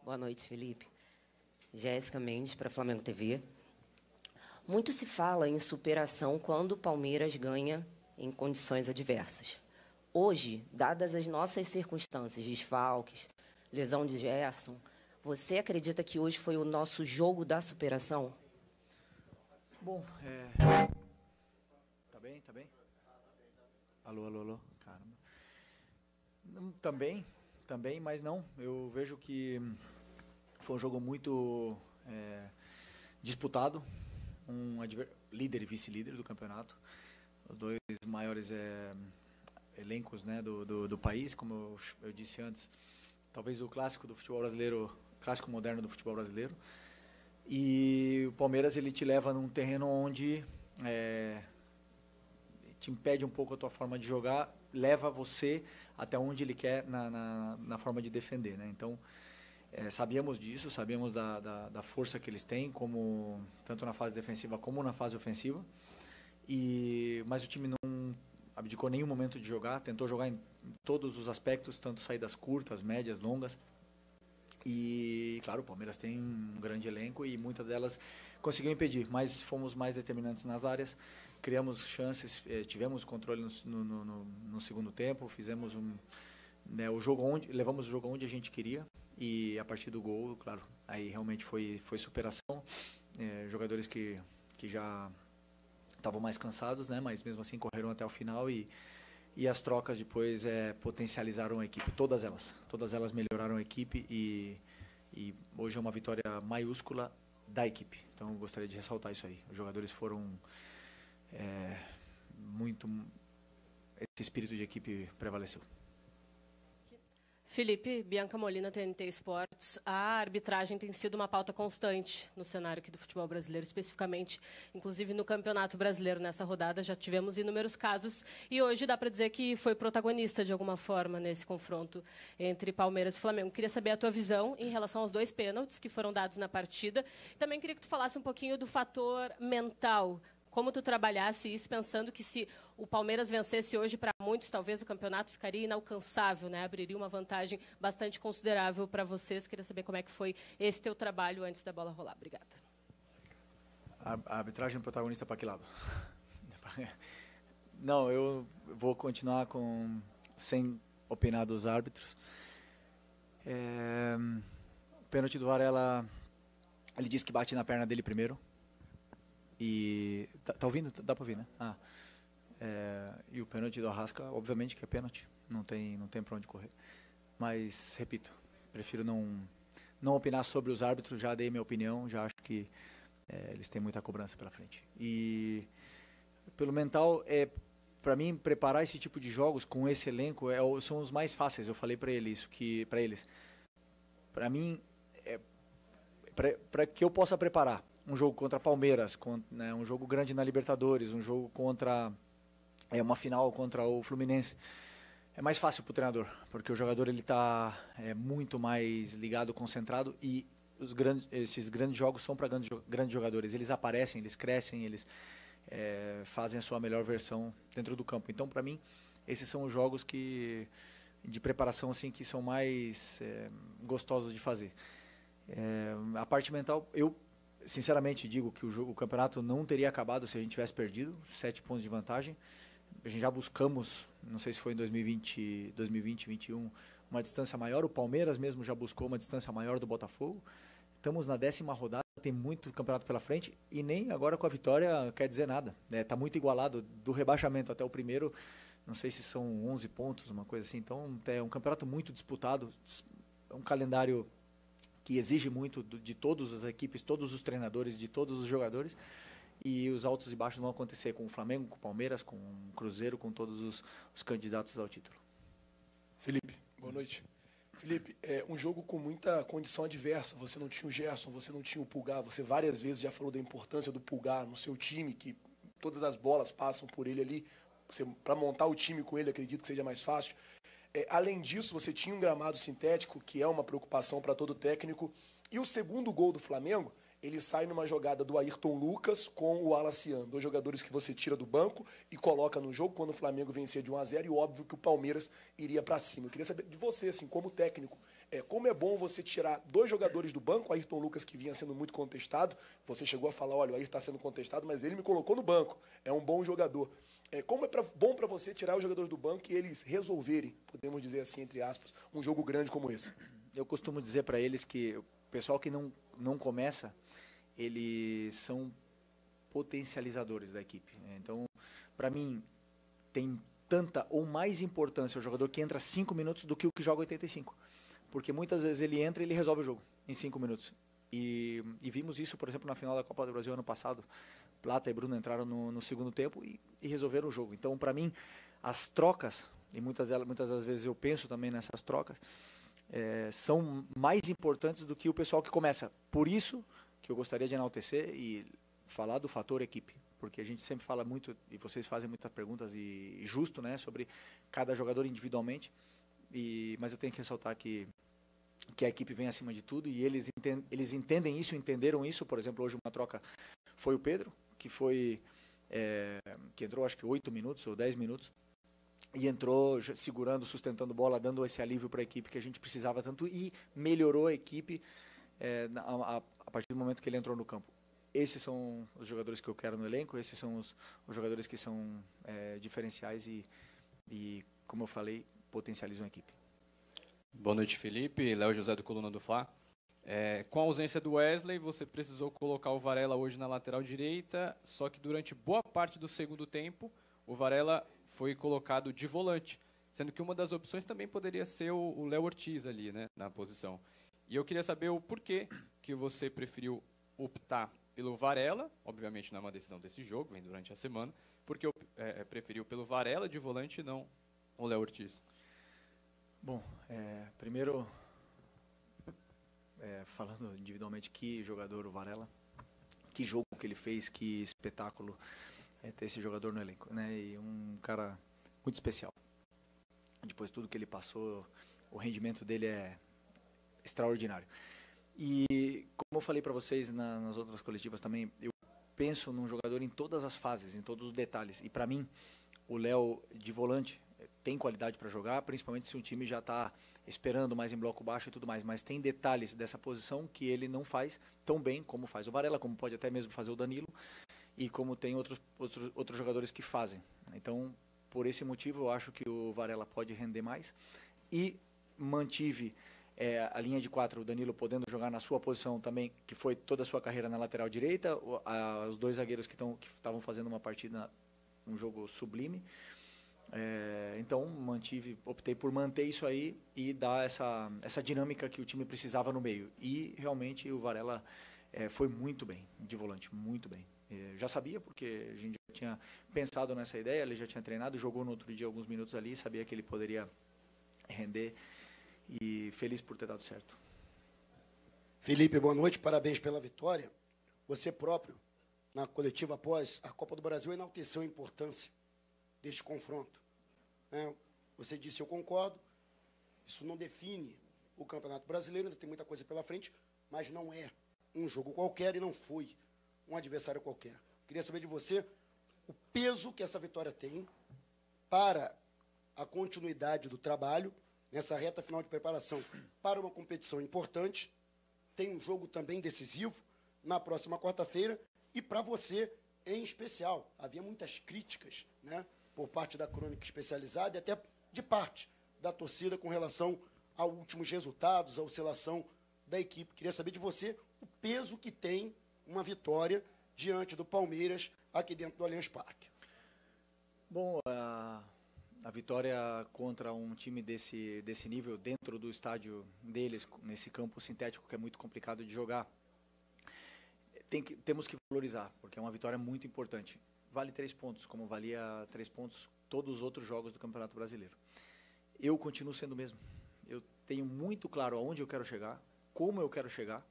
Boa noite, Felipe. Jéssica Mendes, para Flamengo TV. Muito se fala em superação quando o Palmeiras ganha em condições adversas. Hoje, dadas as nossas circunstâncias, desfalques, lesão de Gerson, você acredita que hoje foi o nosso jogo da superação? Bom, Tá bem? Tá bem? Alô, alô, alô. Caramba. Também, mas não. Eu vejo que foi um jogo muito disputado. Líder e vice-líder do campeonato. Os dois maiores elencos, né, do país, como eu disse antes. Talvez o clássico do futebol brasileiro, clássico moderno do futebol brasileiro. E o Palmeiras, ele te leva num terreno onde te impede um pouco a tua forma de jogar, leva você até onde ele quer na forma de defender, né? Então, sabíamos disso, sabíamos da força que eles têm, tanto na fase defensiva como na fase ofensiva. Mas o time não abdicou nenhum momento de jogar, tentou jogar em todos os aspectos, tanto saídas curtas, médias, longas. E, claro, o Palmeiras tem um grande elenco e muitas delas conseguiu impedir, mas fomos mais determinantes nas áreas, criamos chances, tivemos controle no segundo tempo, fizemos levamos o jogo onde a gente queria e a partir do gol, claro, aí realmente foi superação, jogadores que já estavam mais cansados, né, mas mesmo assim correram até o final e as trocas depois potencializaram a equipe, todas elas melhoraram a equipe e hoje é uma vitória maiúscula da equipe. Então eu gostaria de ressaltar isso aí. Os jogadores foram esse espírito de equipe prevaleceu. Felipe, Bianca Molina, TNT Esportes. A arbitragem tem sido uma pauta constante no cenário aqui do futebol brasileiro, especificamente, inclusive no Campeonato Brasileiro. Nessa rodada já tivemos inúmeros casos e hoje dá para dizer que foi protagonista de alguma forma nesse confronto entre Palmeiras e Flamengo. Queria saber a tua visão em relação aos 2 pênaltis que foram dados na partida. Também queria que tu falasse um pouquinho do fator mental. Como tu trabalhasse isso, pensando que se o Palmeiras vencesse hoje, para muitos, talvez o campeonato ficaria inalcançável, né? Abriria uma vantagem bastante considerável para vocês. Queria saber como é que foi esse teu trabalho antes da bola rolar. Obrigada. A arbitragem é protagonista para que lado? Não, eu vou continuar sem opinar dos árbitros. O pênalti do Varela, ele disse que bate na perna dele primeiro. E tá ouvindo? Dá para ouvir, né? E o pênalti do Arrasca, obviamente que é pênalti, não tem para onde correr. Mas repito, prefiro não opinar sobre os árbitros. Já dei minha opinião, já acho que eles têm muita cobrança pela frente. E pelo mental, para mim, preparar esse tipo de jogos com esse elenco são os mais fáceis. Eu falei para eles para mim, para que eu possa preparar um jogo contra Palmeiras, né, um jogo grande na Libertadores, um jogo contra uma final contra o Fluminense, é mais fácil para o treinador, porque o jogador ele está muito mais ligado, concentrado, e esses grandes jogos são para grandes jogadores. Eles aparecem, eles crescem, eles fazem a sua melhor versão dentro do campo. Então, para mim, esses são os jogos de preparação assim, que são mais gostosos de fazer. A parte mental, eu sinceramente digo que o campeonato não teria acabado se a gente tivesse perdido 7 pontos de vantagem. A gente já buscamos, não sei se foi em 2020, 2021, uma distância maior. O Palmeiras mesmo já buscou uma distância maior do Botafogo. Estamos na 10ª rodada, tem muito campeonato pela frente e nem agora com a vitória quer dizer nada. Está muito igualado do rebaixamento até o primeiro, não sei se são 11 pontos, uma coisa assim. Então é um campeonato muito disputado, é um calendário que exige muito de todas as equipes, todos os treinadores, de todos os jogadores, e os altos e baixos vão acontecer com o Flamengo, com o Palmeiras, com o Cruzeiro, com todos os candidatos ao título. Felipe, boa noite. Felipe, um jogo com muita condição adversa, você não tinha o Gerson, você não tinha o Pulgar, você várias vezes já falou da importância do Pulgar no seu time, que todas as bolas passam por ele ali, para montar o time com ele, acredito que seja mais fácil. Além disso, você tinha um gramado sintético, que é uma preocupação para todo técnico. E o segundo gol do Flamengo, ele sai numa jogada do Ayrton Lucas com o Alaciano, 2 jogadores que você tira do banco e coloca no jogo quando o Flamengo vencia de 1-0, e óbvio que o Palmeiras iria para cima. Eu queria saber de você, assim, como técnico, Como é bom você tirar 2 jogadores do banco, o Ayrton Lucas, que vinha sendo muito contestado, você chegou a falar, olha, o Ayrton está sendo contestado, mas ele me colocou no banco, é um bom jogador. Como é bom para você tirar os jogadores do banco e eles resolverem, podemos dizer assim, entre aspas, um jogo grande como esse? Eu costumo dizer para eles que o pessoal que não começa, eles são potencializadores da equipe. Então, para mim, tem tanta ou mais importância o jogador que entra 5 minutos do que o que joga 85. Porque muitas vezes ele entra e ele resolve o jogo em 5 minutos. E vimos isso, por exemplo, na final da Copa do Brasil ano passado. Plata e Bruno entraram no segundo tempo e resolveram o jogo. Então, para mim, as trocas, e muitas das vezes eu penso também nessas trocas, são mais importantes do que o pessoal que começa. Por isso que eu gostaria de enaltecer e falar do fator equipe. Porque a gente sempre fala muito, e vocês fazem muitas perguntas, e justo, né, sobre cada jogador individualmente. Mas eu tenho que ressaltar que a equipe vem acima de tudo e eles entendem isso, entenderam isso. Por exemplo, hoje uma troca foi o Pedro, que entrou acho que 8 minutos ou 10 minutos e entrou segurando, sustentando bola, dando esse alívio para a equipe que a gente precisava tanto e melhorou a equipe a partir do momento que ele entrou no campo. Esses são os jogadores que eu quero no elenco, esses são os jogadores que são diferenciais e, como eu falei, potencializam a equipe. Boa noite, Felipe. Léo José do Coluna do Fla. Com a ausência do Wesley, você precisou colocar o Varela hoje na lateral direita, só que durante boa parte do segundo tempo, o Varela foi colocado de volante, sendo que uma das opções também poderia ser o Léo Ortiz ali, né, na posição. E eu queria saber o porquê que você preferiu optar pelo Varela, obviamente não é uma decisão desse jogo, vem durante a semana, porque preferiu pelo Varela de volante e não o Léo Ortiz. Bom, primeiro, falando individualmente, que jogador o Varela, que jogo que ele fez, que espetáculo ter esse jogador no elenco, né? E um cara muito especial. Depois de tudo que ele passou, o rendimento dele é extraordinário. E como eu falei para vocês nas outras coletivas também, eu penso num jogador em todas as fases, em todos os detalhes. E para mim, o Léo de volante tem qualidade para jogar, principalmente se o time já está esperando mais em bloco baixo e tudo mais. Mas tem detalhes dessa posição que ele não faz tão bem como faz o Varela, como pode até mesmo fazer o Danilo e como tem outros jogadores que fazem. Então, por esse motivo, eu acho que o Varela pode render mais. E mantive a linha de 4, o Danilo podendo jogar na sua posição também, que foi toda a sua carreira na lateral direita, os 2 zagueiros que estavam fazendo uma partida, um jogo sublime. Então, optei por manter isso aí e dar essa dinâmica que o time precisava no meio. E, realmente, o Varela foi muito bem, de volante, muito bem. Já sabia, porque a gente já tinha pensado nessa ideia, ele já tinha treinado, jogou no outro dia alguns minutos ali, sabia que ele poderia render e feliz por ter dado certo. Felipe, boa noite, parabéns pela vitória. Você próprio, na coletiva após a Copa do Brasil, enalteceu a importância deste confronto. Você disse, eu concordo, isso não define o Campeonato Brasileiro, ainda tem muita coisa pela frente, mas não é um jogo qualquer e não foi um adversário qualquer. Queria saber de você o peso que essa vitória tem para a continuidade do trabalho nessa reta final de preparação para uma competição importante. Tem um jogo também decisivo na próxima quarta-feira e para você em especial. Havia muitas críticas, né, por parte da crônica especializada e até de parte da torcida com relação aos últimos resultados, a oscilação da equipe. Queria saber de você o peso que tem uma vitória diante do Palmeiras aqui dentro do Allianz Parque. Bom, a vitória contra um time desse nível, dentro do estádio deles, nesse campo sintético que é muito complicado de jogar, temos que valorizar, porque é uma vitória muito importante. Vale 3 pontos, como valia 3 pontos todos os outros jogos do Campeonato Brasileiro. Eu continuo sendo o mesmo. Eu tenho muito claro aonde eu quero chegar, como eu quero chegar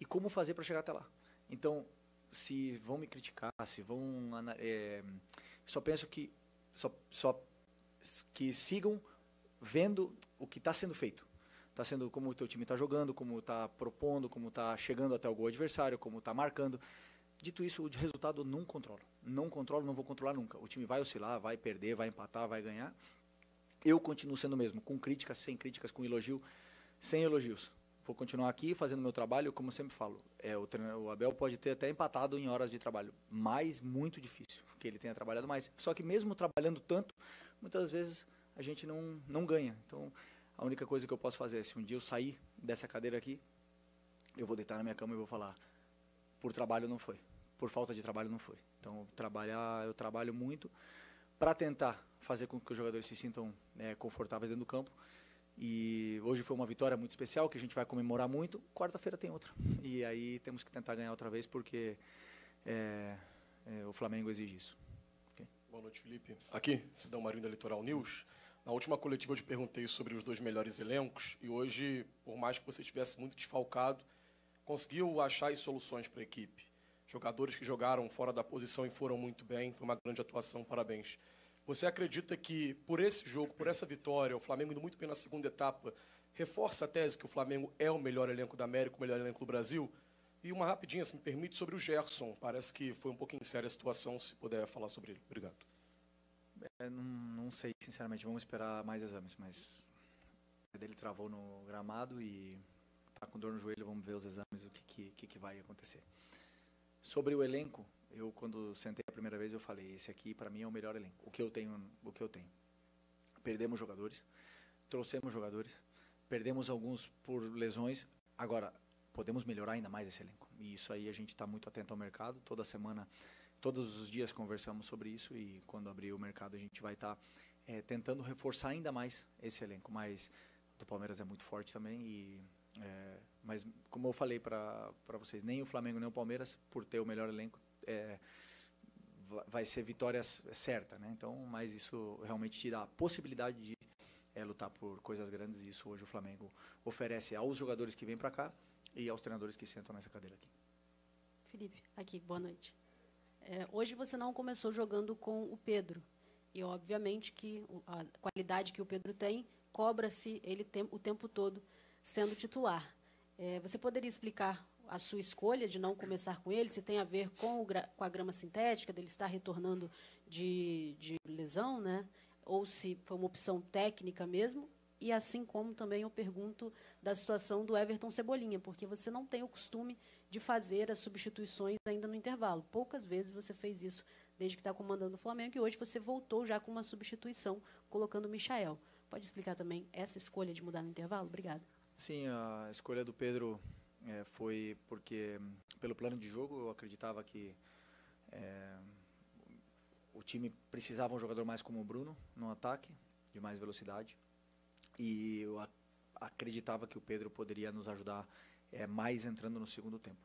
e como fazer para chegar até lá. Então, se vão me criticar, se vão... só penso que que sigam vendo o que está sendo feito. Está sendo como o teu time está jogando, como está propondo, como está chegando até o gol adversário, como está marcando. Dito isso, o resultado não controlo. Não controlo, não vou controlar nunca. O time vai oscilar, vai perder, vai empatar, vai ganhar. Eu continuo sendo o mesmo, com críticas, sem críticas, com elogio. sem elogios. Vou continuar aqui fazendo meu trabalho, como eu sempre falo. O Abel pode ter até empatado em horas de trabalho, mas muito difícil que ele tenha trabalhado mais. Só que mesmo trabalhando tanto, muitas vezes a gente não ganha. Então, a única coisa que eu posso fazer é, se um dia eu sair dessa cadeira aqui, eu vou deitar na minha cama e vou falar, por trabalho não foi, por falta de trabalho não foi. Então, eu trabalho muito para tentar fazer com que os jogadores se sintam confortáveis dentro do campo. E hoje foi uma vitória muito especial, que a gente vai comemorar muito. Quarta-feira tem outra. E aí temos que tentar ganhar outra vez, porque o Flamengo exige isso. Okay? Boa noite, Felipe. Aqui, Cidão Marinho da Litoral News. Na última coletiva eu te perguntei sobre os 2 melhores elencos, e hoje, por mais que você estivesse muito desfalcado, conseguiu achar as soluções para a equipe. Jogadores que jogaram fora da posição e foram muito bem, foi uma grande atuação, parabéns. Você acredita que, por esse jogo, por essa vitória, o Flamengo indo muito bem na segunda etapa, reforça a tese que o Flamengo é o melhor elenco da América, o melhor elenco do Brasil? E uma rapidinha, se me permite, sobre o Gerson. Parece que foi um pouquinho séria a situação, se puder falar sobre ele. Obrigado. Não sei, sinceramente. Vamos esperar mais exames, mas ele travou no gramado e está com dor no joelho. Vamos ver os exames, o que vai acontecer. Sobre o elenco, eu, quando sentei a primeira vez, eu falei, esse aqui, para mim, é o melhor elenco. O que eu tenho. Perdemos jogadores, trouxemos jogadores, perdemos alguns por lesões. Agora, podemos melhorar ainda mais esse elenco. E isso aí a gente está muito atento ao mercado. Toda semana, todos os dias conversamos sobre isso. E quando abrir o mercado, a gente vai estar tentando reforçar ainda mais esse elenco. Mas o do Palmeiras é muito forte também. Mas, como eu falei para vocês, nem o Flamengo nem o Palmeiras, por ter o melhor elenco, vai ser vitória certa, né? Então, mas isso realmente te dá a possibilidade de lutar por coisas grandes, e isso hoje o Flamengo oferece aos jogadores que vêm para cá e aos treinadores que sentam nessa cadeira aqui. Felipe, aqui, boa noite. Hoje você não começou jogando com o Pedro, e obviamente que a qualidade que o Pedro tem, cobra-se ele o tempo todo sendo titular. Você poderia explicar a sua escolha de não começar com ele, se tem a ver com a grama sintética, dele estar retornando de lesão, né? Ou se foi uma opção técnica mesmo? E assim como também eu pergunto da situação do Everton Cebolinha, porque você não tem o costume de fazer as substituições ainda no intervalo. Poucas vezes você fez isso desde que está comandando o Flamengo, e hoje você voltou já com uma substituição, colocando o Michael. Pode explicar também essa escolha de mudar no intervalo? Obrigada. Sim, a escolha do Pedro foi porque, pelo plano de jogo, eu acreditava que o time precisava um jogador mais como o Bruno no ataque, de mais velocidade, e eu acreditava que o Pedro poderia nos ajudar mais entrando no segundo tempo.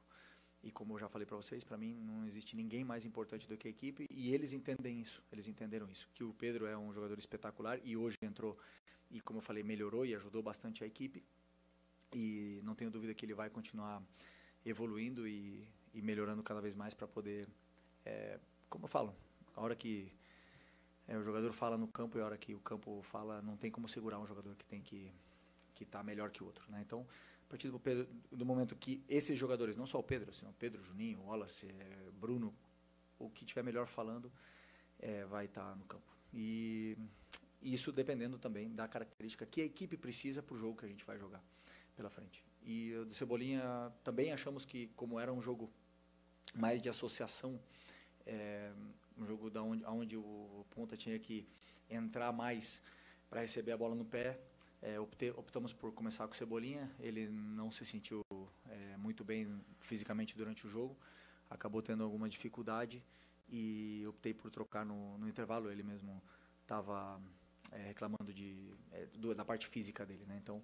E como eu já falei para vocês, para mim não existe ninguém mais importante do que a equipe, e eles entendem isso, eles entenderam isso, que o Pedro é um jogador espetacular, e hoje entrou e, como eu falei, melhorou e ajudou bastante a equipe, e não tenho dúvida que ele vai continuar evoluindo e melhorando cada vez mais para poder, como eu falo, a hora que o jogador fala no campo e a hora que o campo fala, não tem como segurar um jogador que tem que estar melhor que o outro, né? Então, a partir do momento que esses jogadores, não só o Pedro, senão Pedro, Juninho, Wallace, Bruno, o que tiver melhor falando, vai estar no campo. E isso dependendo também da característica que a equipe precisa para o jogo que a gente vai jogar pela frente. E o do Cebolinha também achamos que, como era um jogo mais de associação, um jogo onde o ponta tinha que entrar mais para receber a bola no pé, optamos por começar com o Cebolinha. Ele não se sentiu muito bem fisicamente durante o jogo, acabou tendo alguma dificuldade e optei por trocar no intervalo. Ele mesmo estava reclamando da parte física dele, né? Então,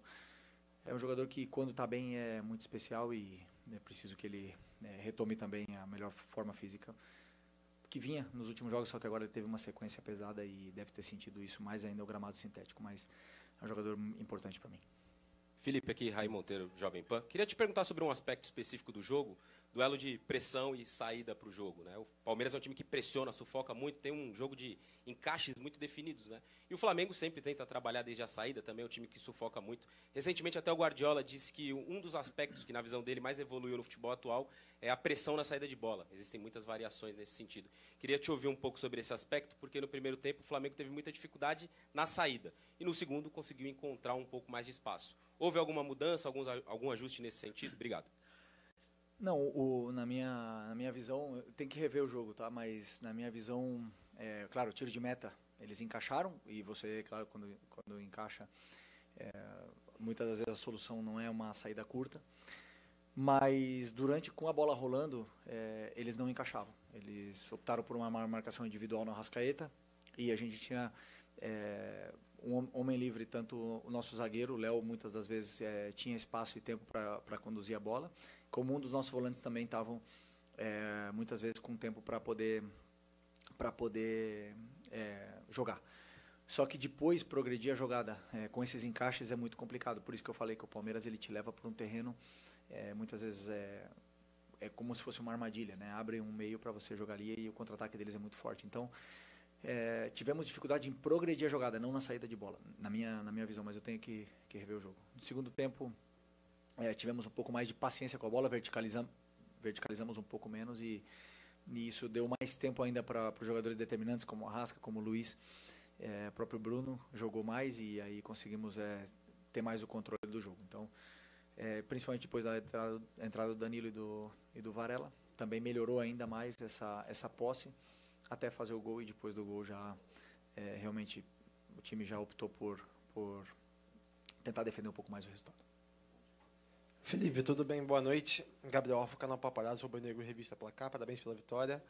é um jogador que, quando está bem, é muito especial, e é preciso que ele retome também a melhor forma física que vinha nos últimos jogos, só que agora ele teve uma sequência pesada e deve ter sentido isso mais ainda o gramado sintético, mas é um jogador importante para mim. Felipe, aqui, Raí Monteiro, Jovem Pan. Queria te perguntar sobre um aspecto específico do jogo. duelo de pressão e saída para o jogo, né? O Palmeiras é um time que pressiona, sufoca muito, tem um jogo de encaixes muito definidos, né? E o Flamengo sempre tenta trabalhar desde a saída, também é um time que sufoca muito. Recentemente até o Guardiola disse que um dos aspectos que na visão dele mais evoluiu no futebol atual é a pressão na saída de bola. Existem muitas variações nesse sentido. Queria te ouvir um pouco sobre esse aspecto, porque no primeiro tempo o Flamengo teve muita dificuldade na saída e no segundo conseguiu encontrar um pouco mais de espaço. Houve alguma mudança, algum ajuste nesse sentido? Obrigado. Não, na minha visão, tem que rever o jogo, tá? Mas na minha visão, claro, tiro de meta, eles encaixaram, e você, claro, quando encaixa, muitas das vezes a solução não é uma saída curta, mas com a bola rolando, eles não encaixavam. Eles optaram por uma marcação individual no Arrascaeta, e a gente tinha um homem livre, tanto o nosso zagueiro, o Léo, muitas das vezes tinha espaço e tempo para conduzir a bola, como um dos nossos volantes também estavam muitas vezes com tempo para poder jogar. Só que depois progredir a jogada com esses encaixes é muito complicado. Por isso que eu falei que o Palmeiras ele te leva para um terreno, muitas vezes é como se fosse uma armadilha, né? Abre um meio para você jogar ali e o contra-ataque deles é muito forte. Então, tivemos dificuldade em progredir a jogada, não na saída de bola, na minha visão, mas eu tenho que rever o jogo. No segundo tempo, tivemos um pouco mais de paciência com a bola, verticalizamos um pouco menos e isso deu mais tempo ainda para os jogadores determinantes, como o Arrasca, como o Luiz, o próprio Bruno jogou mais e aí conseguimos ter mais o controle do jogo. Então, principalmente depois da entrada do Danilo e do Varela, também melhorou ainda mais essa posse, até fazer o gol, e depois do gol já realmente o time já optou por tentar defender um pouco mais o resultado. Felipe, tudo bem? Boa noite. Gabriel Alfa, canal Paparazzo, Rubro Negro, Revista Placar. Parabéns pela vitória.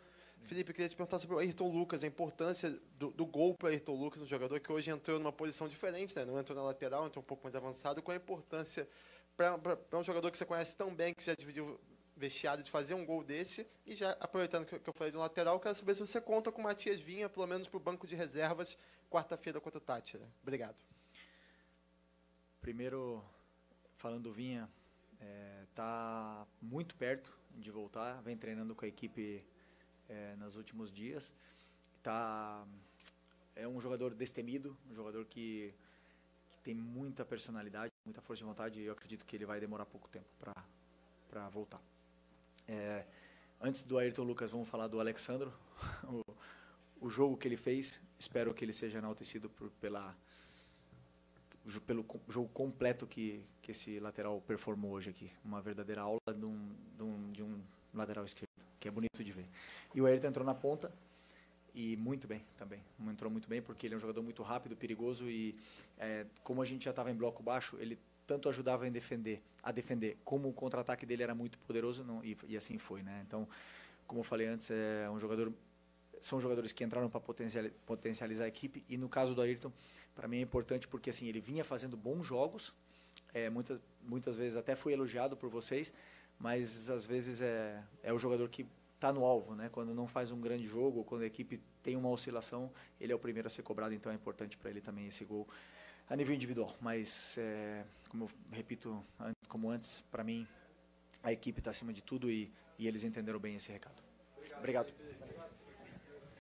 Felipe, eu queria te perguntar sobre o Ayrton Lucas, a importância do gol para o Ayrton Lucas, um jogador que hoje entrou numa posição diferente, né? Não entrou na lateral, entrou um pouco mais avançado. Qual a importância para um jogador que você conhece tão bem, que já dividiu vestiário, de fazer um gol desse? E já aproveitando que eu falei do lateral, quero saber se você conta com o Matias Vinha, pelo menos para o banco de reservas, quarta-feira contra o Tátira. Obrigado. Primeiro, falando do Vinha, está muito perto de voltar, vem treinando com a equipe nos últimos dias. É um jogador destemido, um jogador que tem muita personalidade, muita força de vontade, e eu acredito que ele vai demorar pouco tempo para voltar. Antes do Ayrton Lucas, vamos falar do Alexandro. O jogo que ele fez, espero que ele seja enaltecido pelo jogo completo que esse lateral performou hoje aqui. Uma verdadeira aula de um lateral esquerdo, que é bonito de ver. E o Ayrton entrou na ponta, e muito bem também. Entrou muito bem, porque ele é um jogador muito rápido, perigoso, e como a gente já estava em bloco baixo, ele tanto ajudava a defender, como o contra-ataque dele era muito poderoso, e assim foi, né? Então, como eu falei antes, são jogadores que entraram para potencializar a equipe, e no caso do Ayrton, para mim é importante porque assim, ele vinha fazendo bons jogos, muitas vezes até foi elogiado por vocês, mas às vezes é o jogador que está no alvo, né? Quando não faz um grande jogo, ou quando a equipe tem uma oscilação, ele é o primeiro a ser cobrado, então é importante para ele também esse gol a nível individual. Mas, como eu repito, como antes, para mim, a equipe está acima de tudo, e eles entenderam bem esse recado. Obrigado.